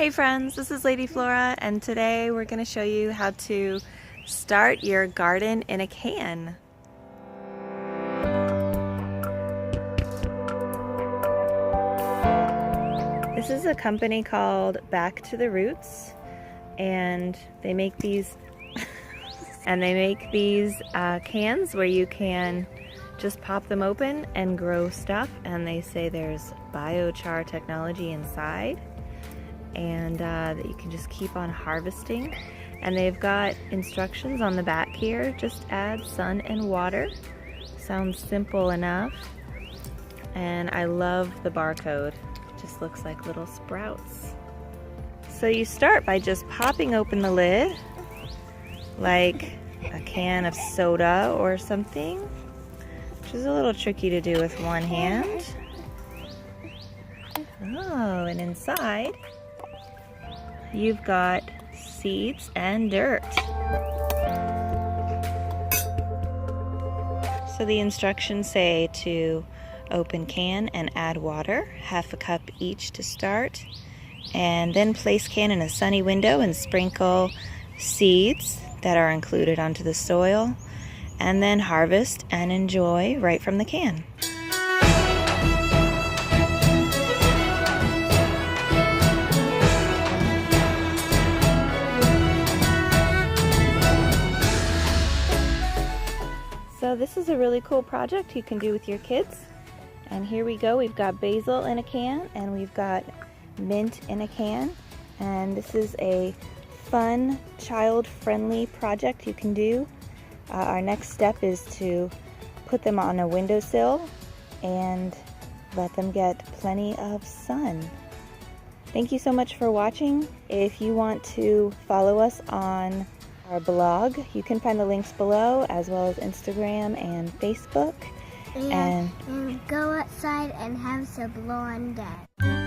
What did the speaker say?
Hey friends, this is Lady Flora, and today we're going to show you how to start your garden in a can. This is a company called Back to the Roots, and they make these cans where you can just pop them open and grow stuff, and they say there's biochar technology inside, and that you can just keep on harvesting. And they've got instructions on the back here. Just add sun and water. Sounds simple enough. And I love the barcode. Just looks like little sprouts. So you start by just popping open the lid like a can of soda or something, which is a little tricky to do with one hand. Oh, and inside you've got seeds and dirt. So the instructions say to open can and add water, 1/2 cup each to start, and then place can in a sunny window and sprinkle seeds that are included onto the soil, and then harvest and enjoy right from the can. So this is a really cool project you can do with your kids. And here we go. We've got basil in a can, and we've got mint in a can. And this is a fun, child-friendly project you can do. Our next step is to put them on a windowsill and let them get plenty of sun. Thank you so much for watching. If you want to follow us on our blog, you can find the links below, as well as Instagram and Facebook. And go outside and have some lawn dance.